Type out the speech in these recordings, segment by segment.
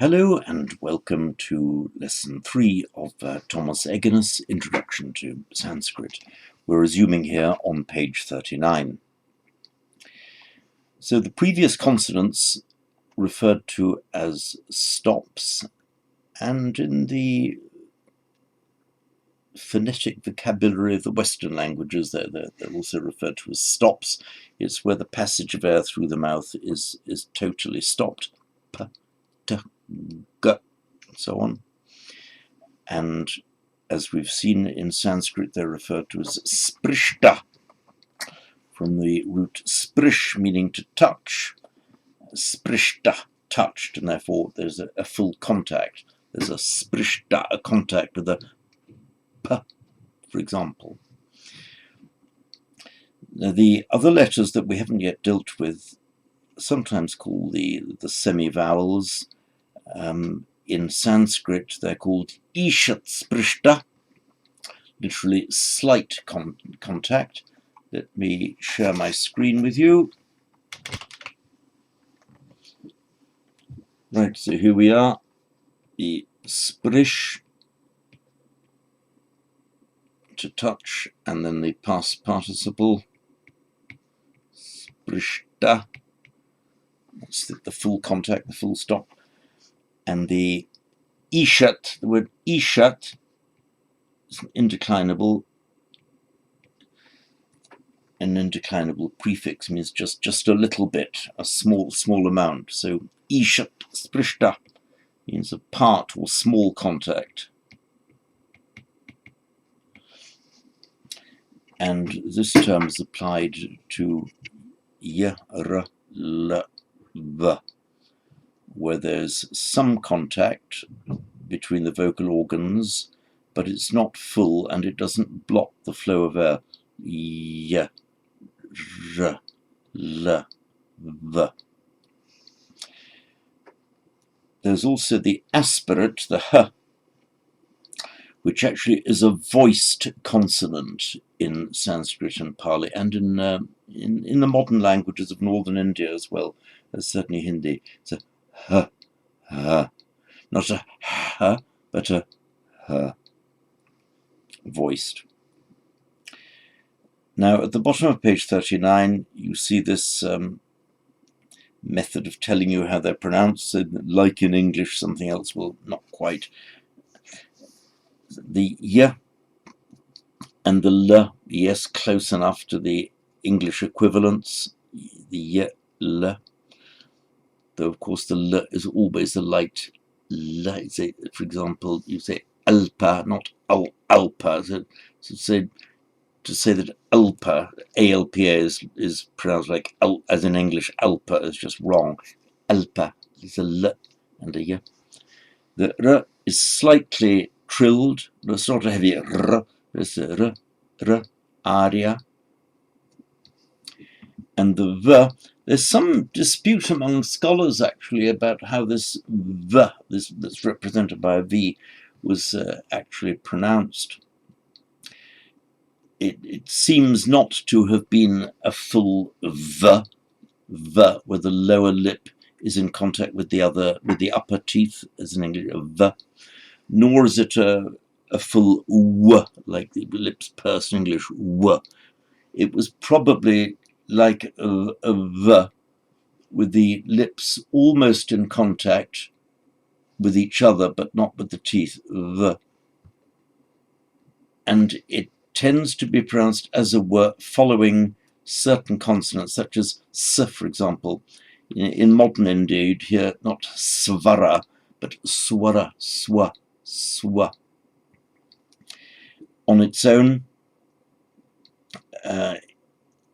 Hello and welcome to Lesson 3 of Thomas Egenes' Introduction to Sanskrit. We're resuming here on page 39. So the previous consonants referred to as stops, and in the phonetic vocabulary of the Western languages they're also referred to as stops. It's where the passage of air through the mouth is totally stopped. P, t, g, so on. And as we've seen in Sanskrit, they're referred to as sprishta, from the root sprish, meaning to touch. Sprishta, touched, and therefore there's a full contact. There's a sprishta, a contact with a p, for example. Now, the other letters that we haven't yet dealt with, sometimes called the semi-vowels. In Sanskrit, they're called ishat sprishta, literally slight contact. Let me share my screen with you. Right, so here we are, the sprish, to touch, and then the past participle, sprishta, that's the full contact, the full stop. And the ishat, the word ishat, is an indeclinable. An indeclinable prefix means just a little bit, a small amount. So ishat sprishta means a part or small contact. And this term is applied to y, r, l, v, where there's some contact between the vocal organs, but it's not full and it doesn't block the flow of air. Y, r, l, v. There's also the aspirate, the h, which actually is a voiced consonant in Sanskrit and Pali, and in the modern languages of northern India as well, as certainly Hindi. It's a h, h, not a h, but a h, voiced. Now, at the bottom of page 39, you see this method of telling you how they're pronounced. So, like in English, something else, well, not quite. The y and the l, yes, close enough to the English equivalents, the y, l, though of course the l is always a light l. Say, for example, you say alpa, not alpa. So to say that alpa, alpa is pronounced like al, as in English, alpa is just wrong. Alpa is a l and a y. The r is slightly trilled. It's not a heavy r. It's a r, aria. And the v, there's some dispute among scholars actually about how this v, that's represented by a v, was actually pronounced. It seems not to have been a full v, where the lower lip is in contact with the upper teeth, as in English, a v, nor is it a full w, like the lips pursed in English, w. It was probably like a v, with the lips almost in contact with each other, but not with the teeth, v. And it tends to be pronounced as a w following certain consonants, such as s, for example. In modern India, you'd hear not svara, but swara, swa, swa. On its own,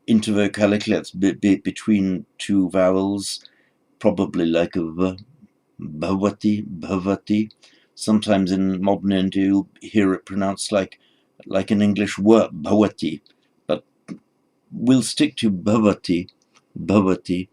intervocalically, that's between two vowels, probably like a v, bhavati, bhavati. Sometimes in modern India, you'll hear it pronounced like an English word, bhavati, but we'll stick to bhavati, bhavati.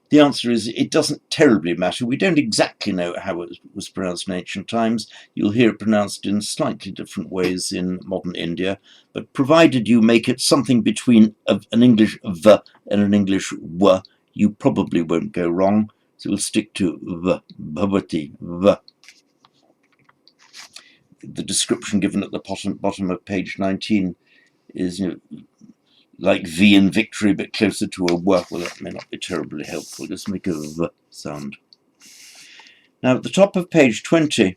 The answer is it doesn't terribly matter. We don't exactly know how it was pronounced in ancient times. You'll hear it pronounced in slightly different ways in modern India, but provided you make it something between an English v and an English w, you probably won't go wrong. So we'll stick to v, bhavati, v. The description given at the bottom of page 19 is, like V in victory, but closer to a W. Well, that may not be terribly helpful. Just make a V sound. Now, at the top of page 20,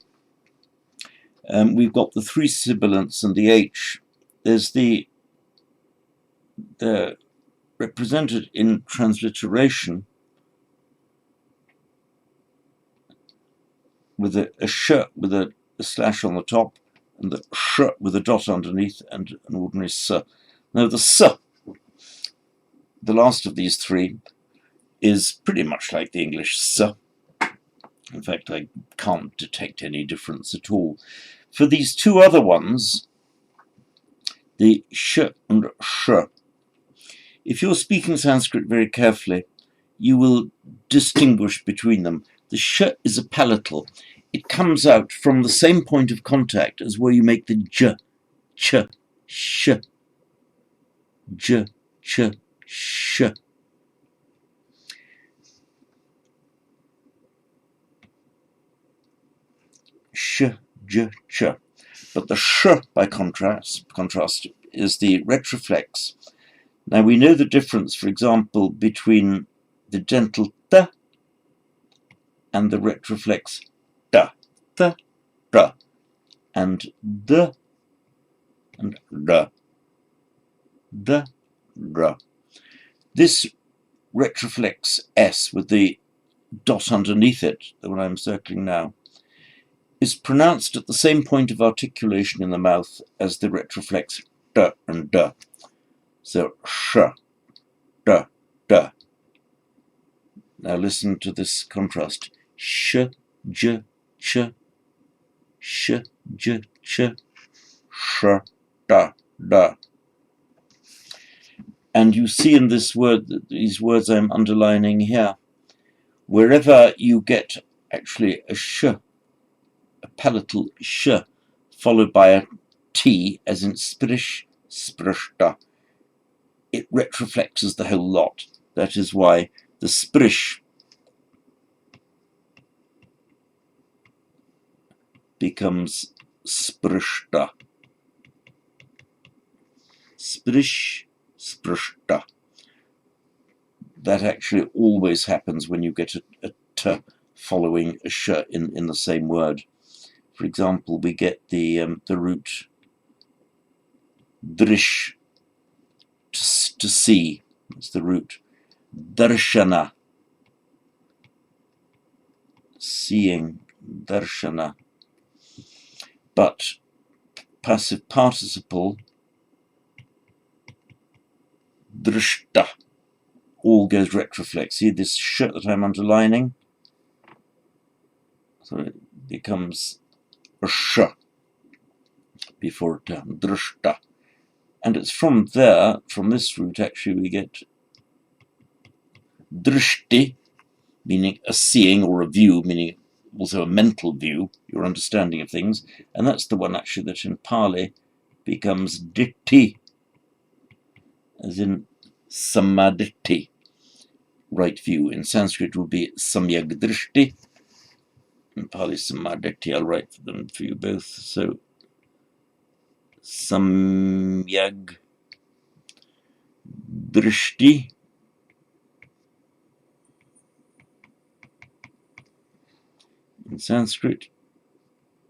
we've got the three sibilants and the H. There's they're represented in transliteration with a sh with a slash on the top, and the sh with a dot underneath, and an ordinary s. Now, the s, the last of these three, is pretty much like the English s. In fact, I can't detect any difference at all. For these two other ones, the sh and sh, if you're speaking Sanskrit very carefully, you will distinguish between them. The sh is a palatal. It comes out from the same point of contact as where you make the j, ch, sh, j, ch, sh. Sh, j, ch. But the sh, by contrast, is the retroflex. Now we know the difference, for example, between the gentle t and the retroflex da, th, da, and d and da, d, da. This retroflex s with the dot underneath it, the one I'm circling now, is pronounced at the same point of articulation in the mouth as the retroflex d and d. So sh, d, d. Now listen to this contrast. Sh, j, ch, sh, j, ch, sh, da, da. And you see in this word, these words I'm underlining here, wherever you get actually a sh, a palatal sh, followed by a t, as in sprish, sprishta, it retroflexes the whole lot. That is why the sprish becomes sprishta. Sprish, sprishta. That actually always happens when you get a t following a sh in the same word. For example, we get the root drish, to see. It's the root. Darshana, seeing, darshana. But passive participle, drishta, all goes retroflex. See this sh that I'm underlining? So it becomes a sh before it drishta. And it's from there, from this root, actually, we get drishti, meaning a seeing or a view, meaning also a mental view, your understanding of things. And that's the one, actually, that in Pali becomes ditti, as in samaditi, right view. In Sanskrit would be samyag drishti. In Pali, samaditi. I'll write them for you both. So, samyag drishti in Sanskrit,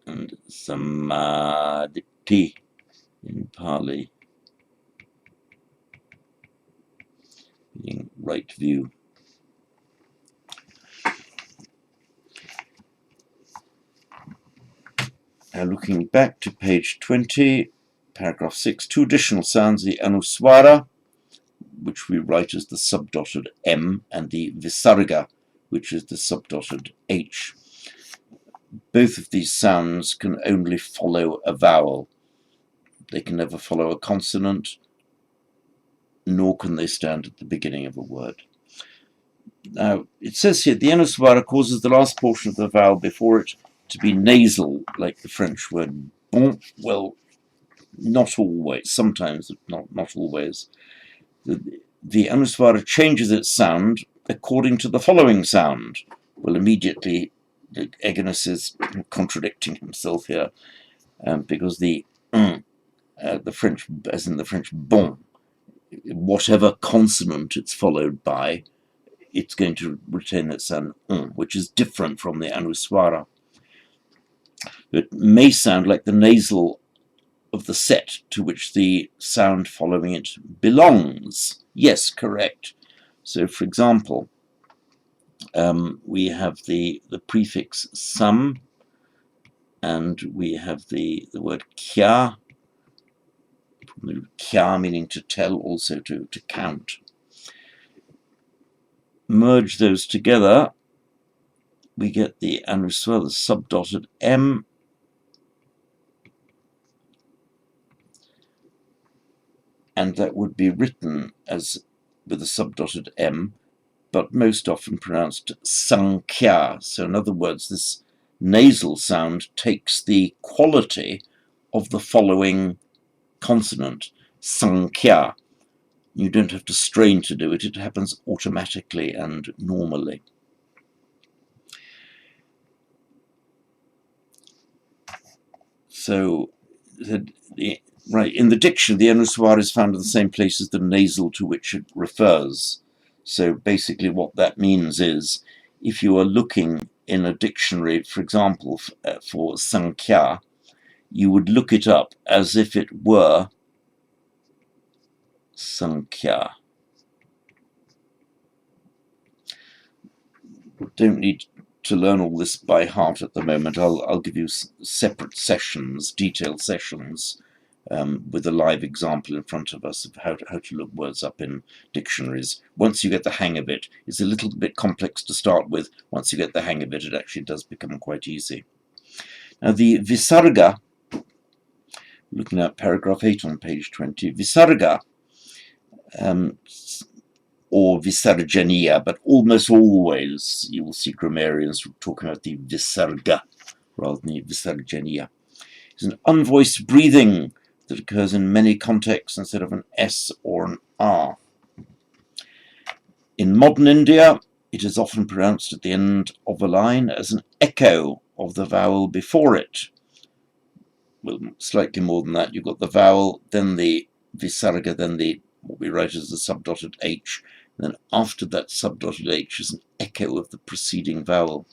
and samaditi in Pali, meaning right view. Now looking back to page 20, paragraph 6, two additional sounds, the anuswara, which we write as the subdotted M, and the visarga, which is the subdotted H. Both of these sounds can only follow a vowel. They can never follow a consonant, nor can they stand at the beginning of a word. Now, it says here, the anuswara causes the last portion of the vowel before it to be nasal, like the French word bon. Well, not always, sometimes, not always. The anuswara changes its sound according to the following sound. Well, immediately Egenes is contradicting himself here, because the French, as in the French bon, whatever consonant it's followed by, it's going to retain that sound which is different from the anuswara. It may sound like the nasal of the set to which the sound following it belongs. Yes, correct. So, for example, we have the prefix sam, and we have the word kya, kya meaning to tell, also to count. Merge those together, we get the anuswara, the subdotted M, and that would be written as with a subdotted M, but most often pronounced sankhya. So in other words, this nasal sound takes the quality of the following consonant, sankhya. You don't have to strain to do it, it happens automatically and normally. So, right, in the dictionary, the anuswara is found in the same place as the nasal to which it refers. So basically what that means is, if you are looking in a dictionary, for example, for sankhya, you would look it up as if it were sankhya. Don't need to learn all this by heart at the moment. I'll give you separate sessions, detailed sessions, with a live example in front of us of how to look words up in dictionaries. Once you get the hang of it, it's a little bit complex to start with. Once you get the hang of it, it actually does become quite easy. Now the visarga, looking at paragraph 8 on page 20, visarga, or visarjaniya, but almost always you will see grammarians talking about the visarga rather than the visarjaniya. It's an unvoiced breathing that occurs in many contexts instead of an S or an R. In modern India, it is often pronounced at the end of a line as an echo of the vowel before it. Well, slightly more than that. You've got the vowel, then the visarga, then what we write as the subdotted H, and then after that subdotted H is an echo of the preceding vowel.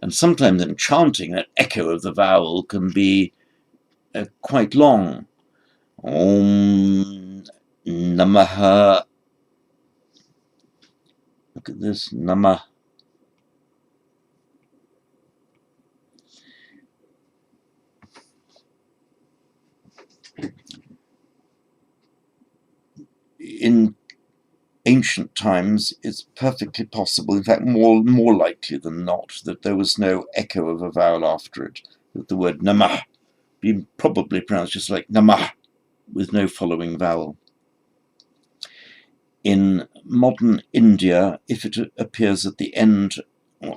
And sometimes in chanting, that echo of the vowel can be quite long. Om Namaha. Look at this, Namah. In ancient times, it's perfectly possible, in fact more likely than not, that there was no echo of a vowel after it, that the word Namah be probably pronounced just like Namah, with no following vowel. In modern India, if it appears at the end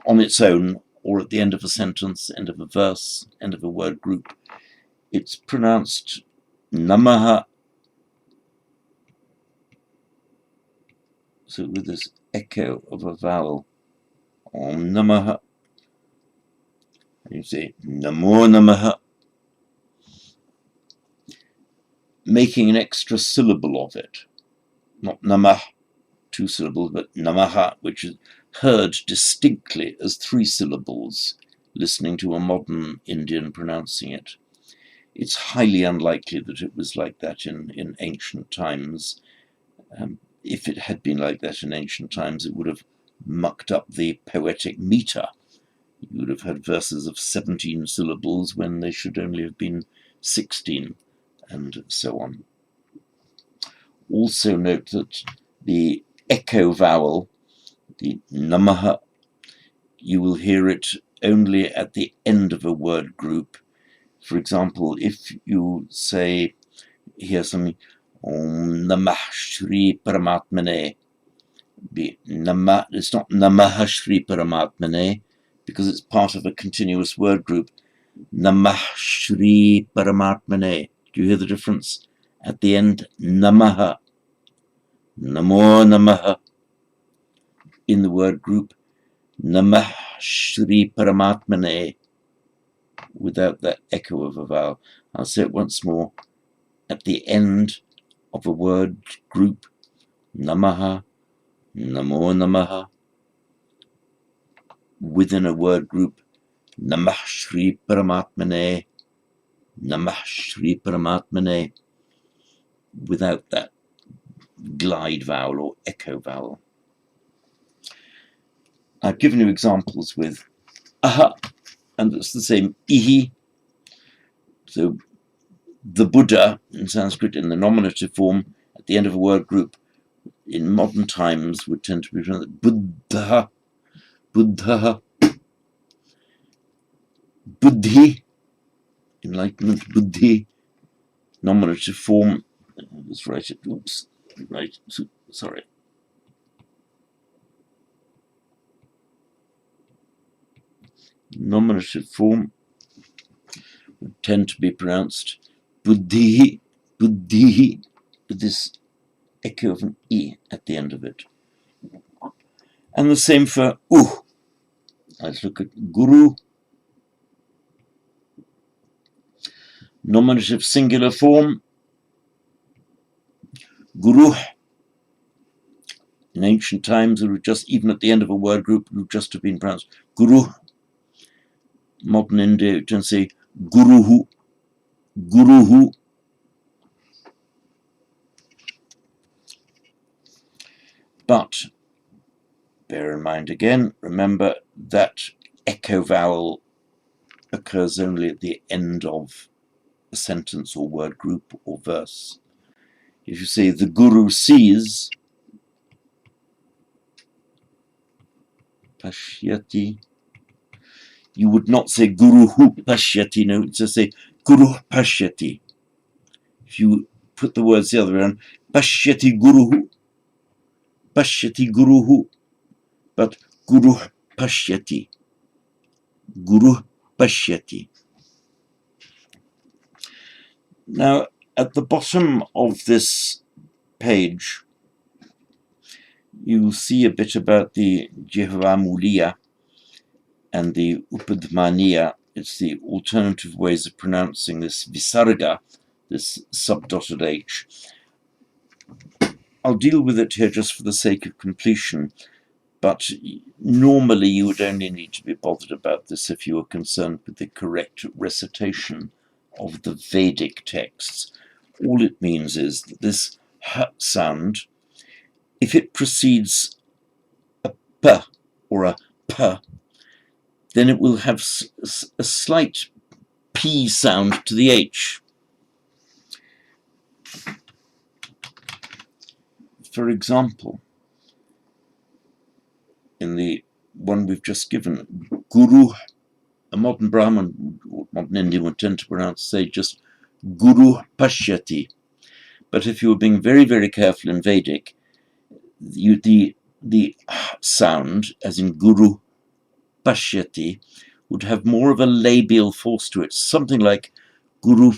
on its own, or at the end of a sentence, end of a verse, end of a word group, it's pronounced Namaha. So with this echo of a vowel, Om Namaha, and you say Namo Namaha, making an extra syllable of it. Not Namah, 2 syllables, but Namaha, which is heard distinctly as 3 syllables, listening to a modern Indian pronouncing it. It's highly unlikely that it was like that in ancient times. If it had been like that in ancient times, it would have mucked up the poetic meter. You would have had verses of 17 syllables when they should only have been 16, and so on. Also note that the echo vowel, the Namaha, you will hear it only at the end of a word group. For example, if you say, hear something, Om Namah Shri Paramatmane, it's not Namah Shri Paramatmane, because it's part of a continuous word group. Namah Shri Paramatmane. Do you hear the difference? At the end, Namaha, Namo Namaha, in the word group. Namah Shri Paramatmane, without that echo of a vowel. I'll say it once more. At the end of a word group, Namaha, Namo Namaha. Within a word group, Namah Shri Paramatmane, Namah Shri Paramatmane, without that glide vowel or echo vowel. I've given you examples with aha, and it's the same ihi. So the Buddha in Sanskrit in the nominative form at the end of a word group in modern times would tend to be pronounced Buddha, Buddha, Buddhi, enlightenment, Buddhi, nominative form. Let's write it. Oops, right. Sorry. Nominative form would tend to be pronounced Buddhi, Buddhi, with this echo of an E at the end of it. And the same for Let's look at Guru. Nominative singular form, Guru. In ancient times, it would just, even at the end of a word group, it would just have been pronounced Guru. Modern India, you can say Guruhu, Guruhu. But bear in mind again, remember that echo vowel occurs only at the end of a sentence or word group or verse. If you say the Guru sees, Pashyati, you would not say Guruhu Pashyati, no, it's just say Guru Pashyati. If you put the words the other way around, Pashyati Guruhu, Pashyati Guruhu, but Guru Pashyati, Guru Pashyati. Now, at the bottom of this page, you see a bit about the Jihvamuliya and the Upadmaniya. It's the alternative ways of pronouncing this Visarga, this subdotted H. I'll deal with it here just for the sake of completion, but normally you would only need to be bothered about this if you were concerned with the correct recitation of the Vedic texts. All it means is that this H sound, if it precedes a P or a P, then it will have a slight P sound to the H. For example, in the one we've just given, Guru, a modern Brahmin or modern Indian would tend to pronounce, say, just Guru Pashyati. But if you were being very, very careful in Vedic, the sound, as in Guru Pashyati, would have more of a labial force to it, something like Guru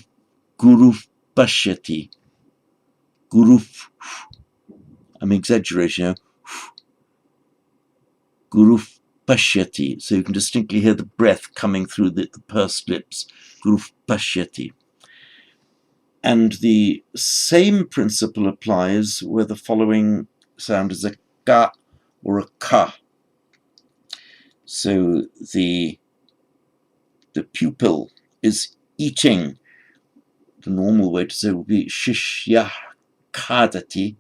Pashyati. Guru, I'm exaggerating now. Guru Pashyati. So you can distinctly hear the breath coming through the pursed lips. Guru Pashyati. And the same principle applies where the following sound is a ka or a ka. So the pupil is eating. The normal way to say it would be shishya kadati,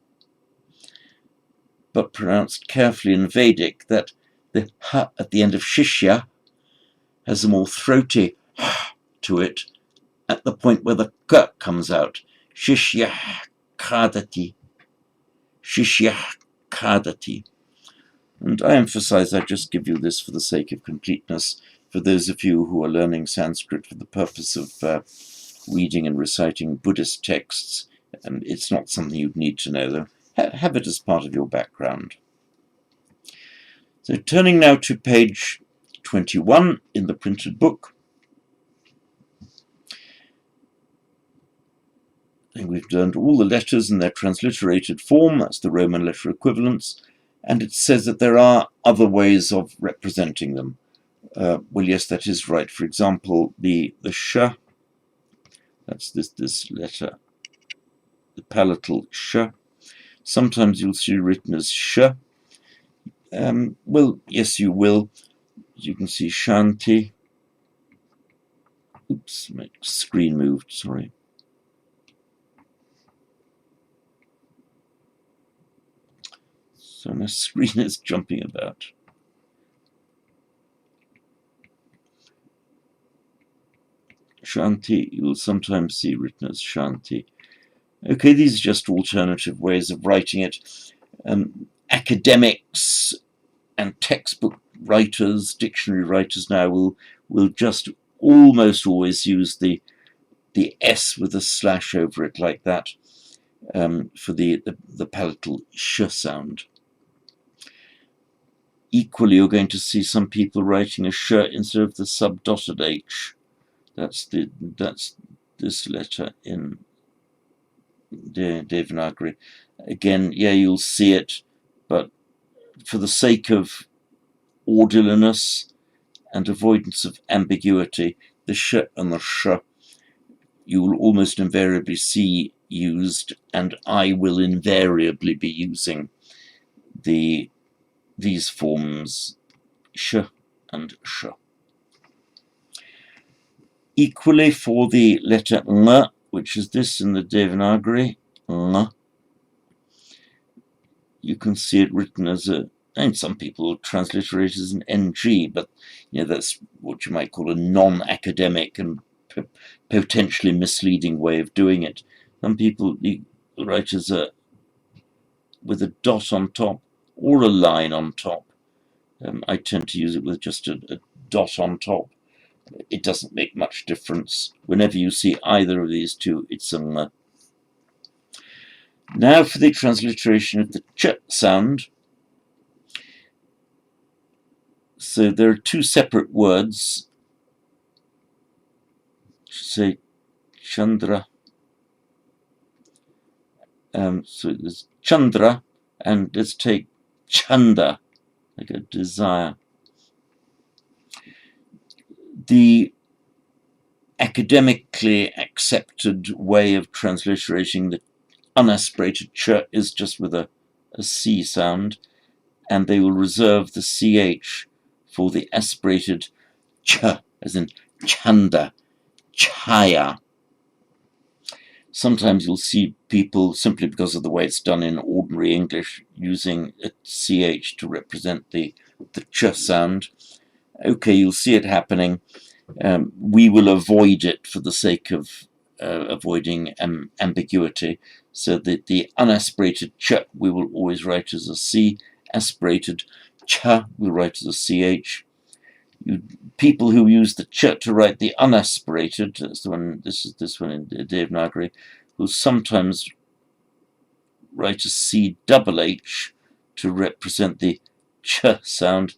but pronounced carefully in Vedic, that the ha at the end of shishya has a more throaty ha to it at the point where the k comes out. Shishya kadati, shishya kadati. And I emphasize, I just give you this for the sake of completeness, for those of you who are learning Sanskrit for the purpose of reading and reciting Buddhist texts. It's not something you'd need to know, though. Have it as part of your background. So turning now to page 21 in the printed book. I think we've learned all the letters in their transliterated form. That's the Roman letter equivalents. And it says that there are other ways of representing them. Well, yes, that is right. For example, the sh, that's this letter, the palatal sh. Sometimes you'll see written as sh. Well, yes, you will. You can see shanti. Oops, my screen moved, sorry. So my screen is jumping about. Shanti, you'll sometimes see written as shanti. Okay, these are just alternative ways of writing it. Academics and textbook writers, dictionary writers now will just almost always use the S with a slash over it like that for the palatal sh sound. Equally, you're going to see some people writing a sh instead of the subdotted H. That's this letter in Devanagari. Again, yeah, you'll see it, but for the sake of orderliness and avoidance of ambiguity, the sh and the sh you will almost invariably see used, and I will invariably be using these forms sh and sh. Equally for the letter ng, which is this in the Devanagari, ng, you can see it written as a, and some people transliterate it as an ng, but that's what you might call a non-academic and potentially misleading way of doing it. Some people write as with a dot on top or a line on top. I tend to use it with just a dot on top. It doesn't make much difference. Whenever you see either of these two, it's a. Now for the transliteration of the ch sound. So there are two separate words. Say Chandra. So there's Chandra, and let's take Chanda, like a desire. The academically accepted way of transliterating the unaspirated ch is just with a C sound, and they will reserve the CH for the aspirated ch, as in Chanda, Chaya. Sometimes you'll see people, simply because of the way it's done in ordinary English, using a CH to represent the ch sound. Okay, you'll see it happening. We will avoid it for the sake of avoiding ambiguity. So that the unaspirated ch we will always write as a C, aspirated ch we'll write as a CH. People who use the ch to write the unaspirated, that's the one, this is this one in Devanagari, will sometimes write a C double H to represent the ch sound.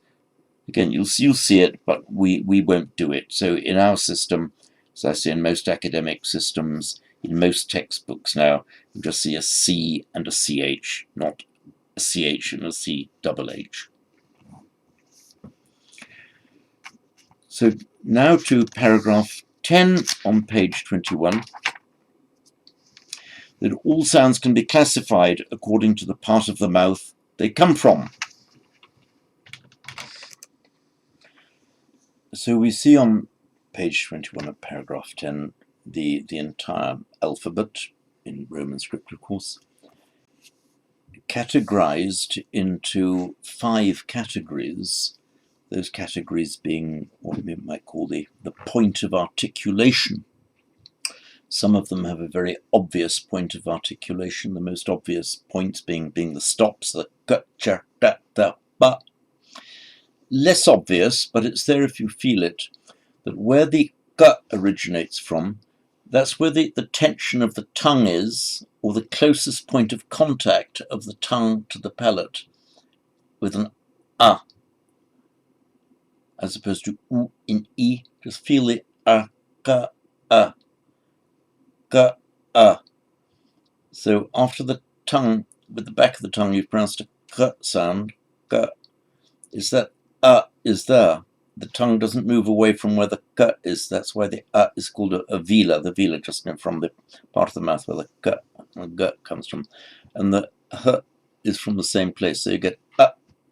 Again, you'll see it, but we won't do it. So in our system, as I say, in most academic systems, in most textbooks now, you just see a C and a CH, not a CH and a C double H. So now to paragraph 10 on page 21. That all sounds can be classified according to the part of the mouth they come from. So we see on page 21 of paragraph 10 the entire alphabet in Roman script, of course, categorized into 5 categories, those categories being what we might call the point of articulation. Some of them have a very obvious point of articulation, the most obvious points being the stops, the k, ch, da, da, ba. Less obvious, but it's there if you feel it, that where the k originates from, that's where the tension of the tongue is, or the closest point of contact of the tongue to the palate, with an a, as opposed to u in e. Just feel the a, ka, a, ka, a. So after the tongue, with the back of the tongue, you've pronounced a k sound, k, is that is there. The tongue doesn't move away from where the k is. That's why the is called a vela. The vela just from the part of the mouth where the k and g comes from. And the h is from the same place. So you get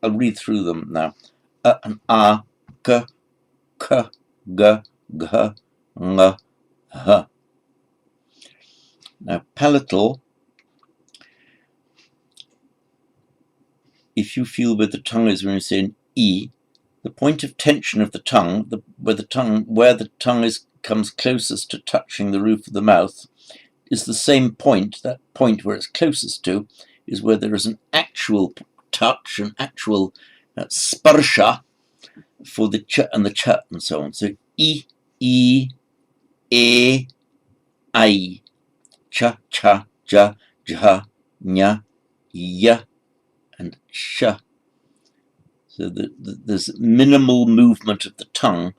I'll read through them now. And a, k, k, g, g, ng, h. Now palatal, if you feel where the tongue is when you say an e, the point of tension of the tongue, where the tongue comes closest to touching the roof of the mouth, is the same point. That point where it's closest to is where there is an actual touch, an actual sparsha for the ch and the ch and so on. So e, e, e, I, cha, cha, ja, ja, nya, ya, and sh. So there's minimal movement of the tongue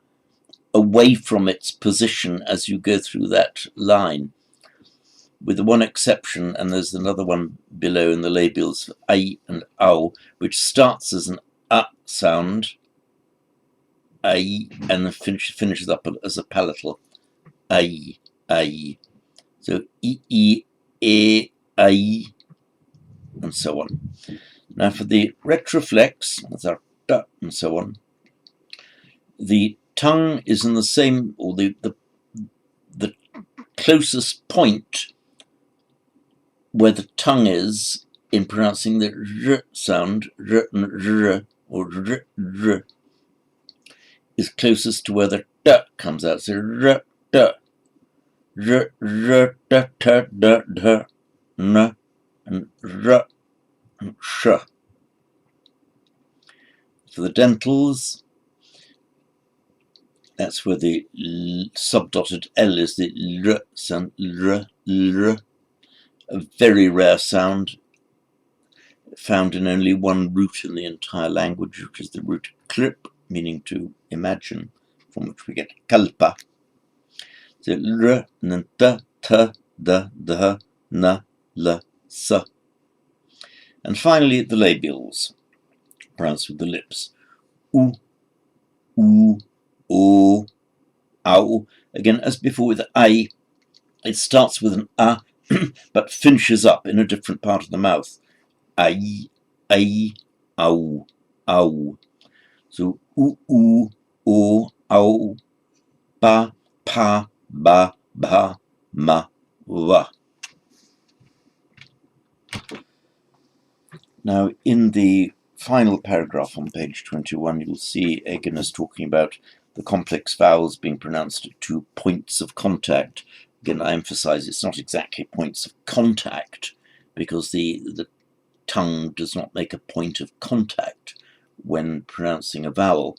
away from its position as you go through that line, with the one exception, and there's another one below in the labials, I and ow, which starts as an sound, I, and then finishes up as a palatal, I. So e, I, and so on. Now for the retroflex, that's our da, and so on, the tongue is in the same, or the closest point where the tongue is in pronouncing the r sound, r and r, or r, is closest to where the d comes out. So r, d, r, r, d, t, d, d, n, and r, and sh. For the dentals, that's where the subdotted L is, the r sound, r, a very rare sound, found in only one root in the entire language, which is the root klip, meaning to imagine, from which we get kalpa. So r, and then t, t, d, d, n, l, s. And finally the labials, pronounced with the lips. U, o, ow. Again, as before with I, it starts with an a, but finishes up in a different part of the mouth. I, ow, ow. So o, ow, ba, pa, ba, ma, wa. Now in the final paragraph on page 21, you'll see Egenes talking about the complex vowels being pronounced at 2 points of contact. Again, I emphasize it's not exactly points of contact, because the tongue does not make a point of contact when pronouncing a vowel,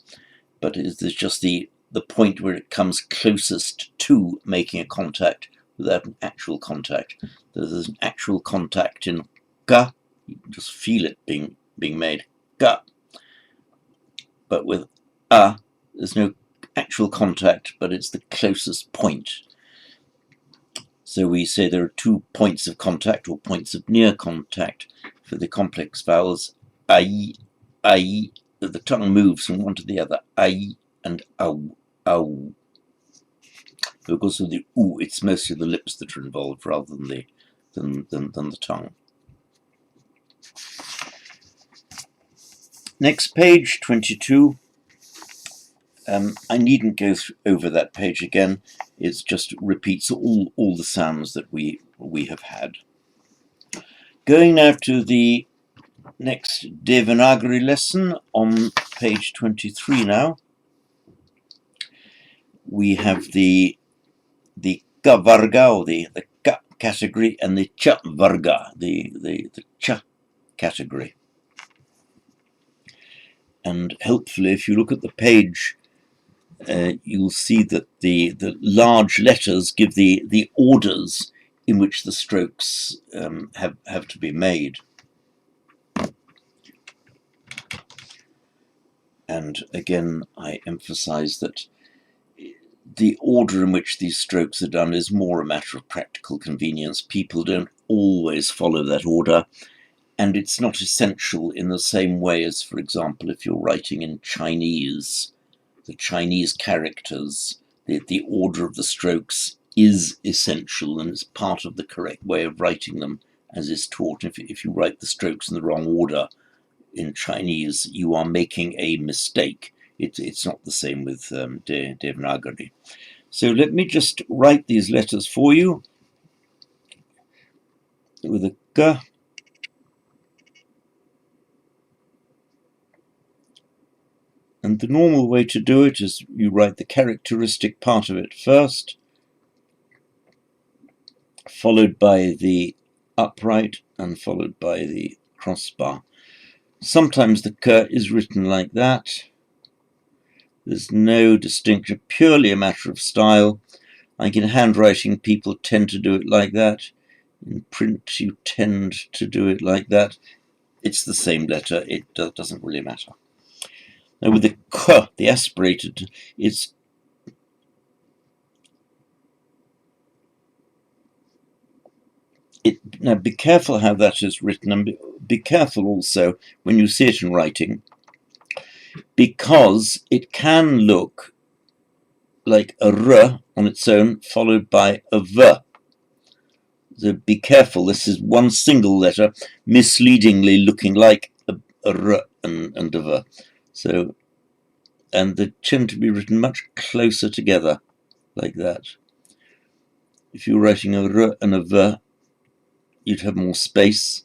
but there's just the point where it comes closest to making a contact without an actual contact. There's an actual contact in ga, you can just feel it being made, ga. But with a, there's no actual contact, but it's the closest point. So we say there are 2 points of contact, or points of near contact, for the complex vowels. I, the tongue moves from one to the other. I and ow, ow. Because of the oo, it's mostly the lips that are involved rather than the tongue. Next page, 22. I needn't go over that page again. It just repeats all the sounds that we have had. Going now to the next Devanagari lesson on page 23 now. We have the Ka Varga, or the Ka category, and the Cha Varga, the Cha category. And helpfully, if you look at the page, you'll see that the large letters give the orders in which the strokes have to be made. And again, I emphasize that the order in which these strokes are done is more a matter of practical convenience. People don't always follow that order, and it's not essential in the same way as, for example, if you're writing in Chinese, the Chinese characters, the order of the strokes is essential, and it's part of the correct way of writing them as is taught. If you write the strokes in the wrong order in Chinese, you are making a mistake. It's not the same with Devanagari. So let me just write these letters for you with a K. And the normal way to do it is you write the characteristic part of it first, followed by the upright and followed by the crossbar. Sometimes the K is written like that. There's no distinction, purely a matter of style. Like in handwriting, people tend to do it like that. In print, you tend to do it like that. It's the same letter. It doesn't really matter. Now with the K, the aspirated, now be careful how that is written, and be careful also when you see it in writing, because it can look like a R on its own followed by a V. So be careful, this is one single letter misleadingly looking like a R and a V. So, and they tend to be written much closer together, like that. If you're writing a R and a V, you'd have more space.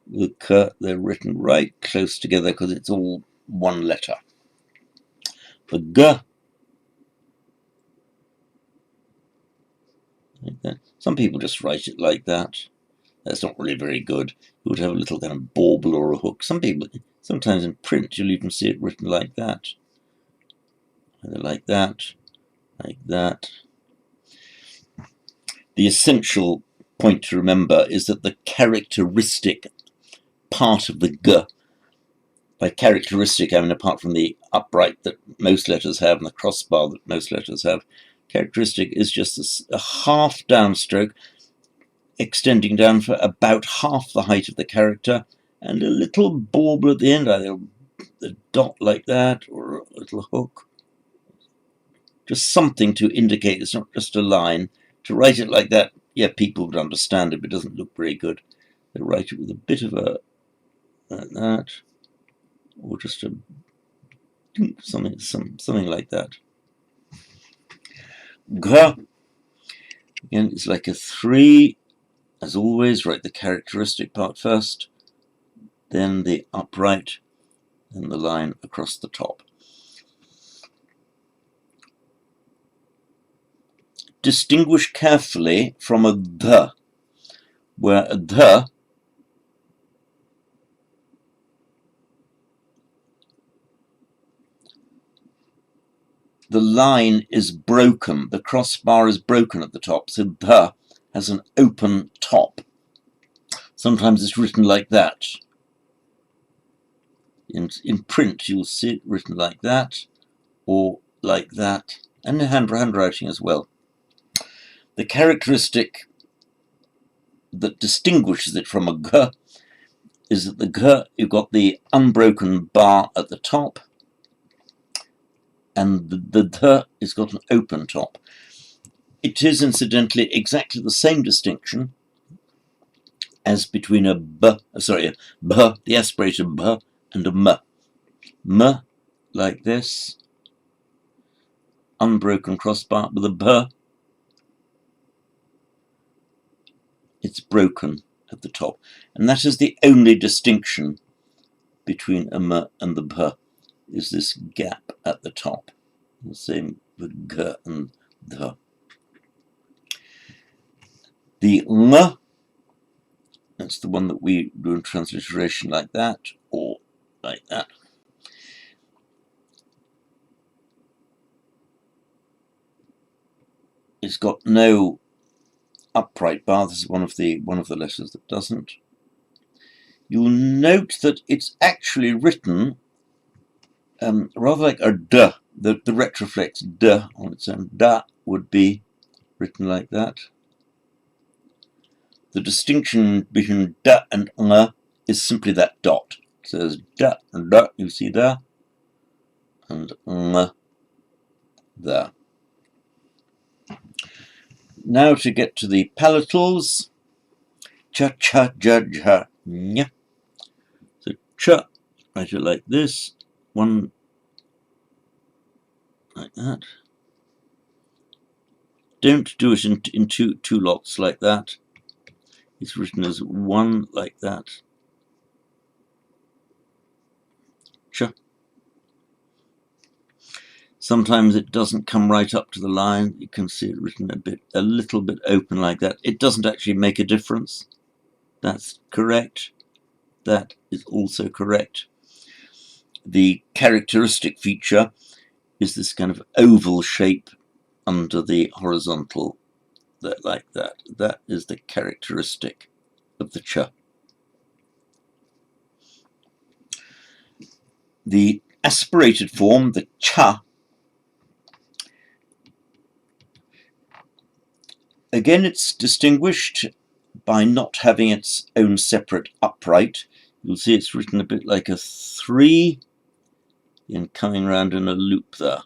With K, they're written right close together because it's all one letter. For G, like that. Some people just write it like that. That's not really very good. You would have a little kind of bauble or a hook. Some people, sometimes in print, you'll even see it written like that. Either like that, like that. The essential point to remember is that the characteristic part of the G, by characteristic I mean apart from the upright that most letters have and the crossbar that most letters have, characteristic is just a half downstroke extending down for about half the height of the character, and a little bauble at the end, either a dot like that or a little hook. Just something to indicate it's not just a line. To write it like that, yeah, people would understand it, but it doesn't look very good. They write it with a bit of a like that, or just a something like that. G, again, it's like a 3. As always, write the characteristic part first, then the upright, then the line across the top. Distinguish carefully from a th, where a th the line is broken, the crossbar is broken at the top, so th has an open top. Sometimes it's written like that. In print, you'll see it written like that, or like that, and in handwriting as well. The characteristic that distinguishes it from a G is that the G, you've got the unbroken bar at the top, and the th has got an open top. It is incidentally exactly the same distinction as between a B, the aspirated B, and a M. M, like this, unbroken crossbar, with a B, it's broken at the top. And that is the only distinction between a M and the B, is this gap at the top. The same with G and Th. The Ng, that's the one that we do in transliteration like that, or like that. It's got no upright bar. This is one of the letters that doesn't. You'll note that it's actually written rather like a D. The retroflex D on its own. Da would be written like that. The distinction between da and ng is simply that dot. So there's da and da, you see there, and there. Now to get to the palatals. Cha, cha, ja, ja, nya. So cha, write it like this. One like that. Don't do it in two lots like that. It's written as one like that. Cha. Sometimes it doesn't come right up to the line. You can see it written a little bit open like that. It doesn't actually make a difference. That's correct. That is also correct. The characteristic feature is this kind of oval shape under the horizontal, that like that. That is the characteristic of the cha. The aspirated form, the cha, again it's distinguished by not having its own separate upright. You'll see it's written a bit like a 3 and coming round in a loop there.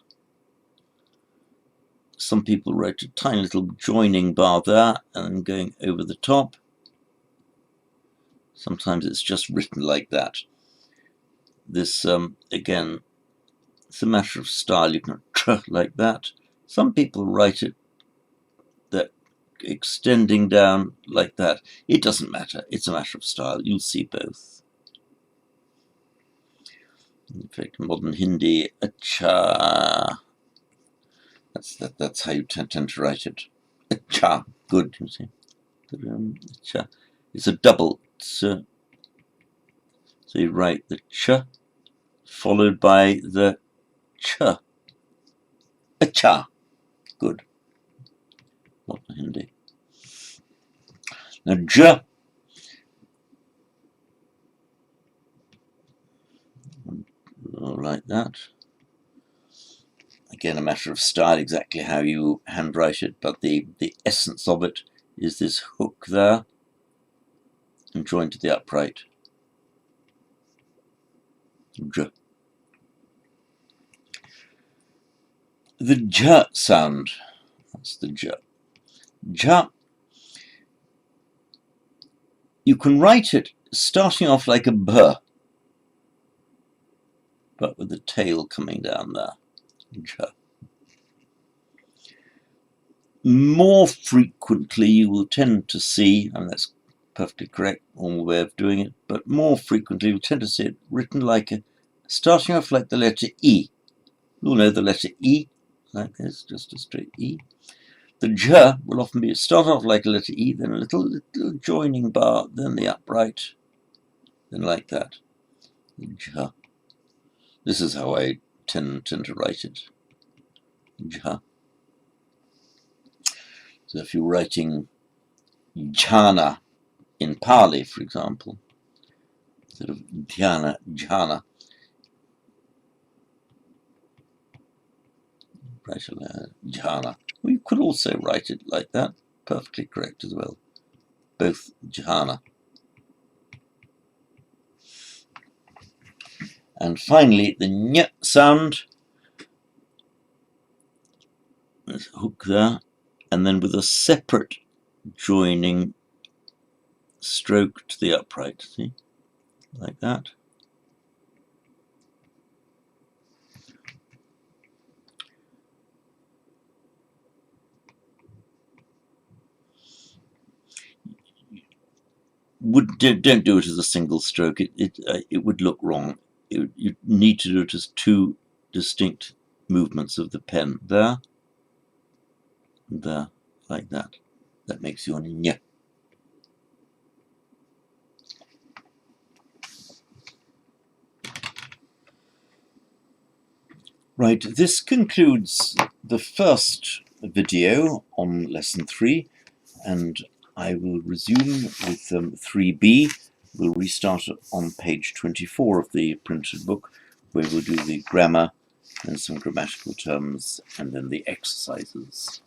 Some people write a tiny little joining bar there and going over the top. Sometimes it's just written like that. This, again, it's a matter of style. You can tr like that. Some people write it that extending down like that. It doesn't matter. It's a matter of style. You'll see both. In fact, modern Hindi, acha. That's how you tend to write it. Acha, good. You see, acha. It's a double ts. So you write the ch followed by the ch. Acha, good. Modern Hindi. Now j. Like that. Again, a matter of style, exactly how you handwrite it, but the essence of it is this hook there and joined to the upright. J. The j sound, that's the j. J, you can write it starting off like a b, but with the tail coming down there. J. More frequently you will tend to see, and that's perfectly correct, normal way of doing it, but more frequently you'll tend to see it written like starting off like the letter E. You'll know the letter E, like this, just a straight E. The j will often be start off like a letter E, then a little joining bar, then the upright, then like that. The j. This is how I tend to write it. J. So if you're writing jhana in Pali, for example, sort of dhyana, jhana, write a jhana. We could also write it like that, perfectly correct as well. Both jhana. And finally, the ny sound. There's a hook there, and then with a separate joining stroke to the upright, see, like that. Don't do it as a single stroke. It would look wrong. You need to do it as two distinct movements of the pen. There, there, like that. That makes your ny. Right, this concludes the first video on lesson 3, and I will resume with 3b. We'll restart on page 24 of the printed book, where we'll do the grammar and some grammatical terms and then the exercises.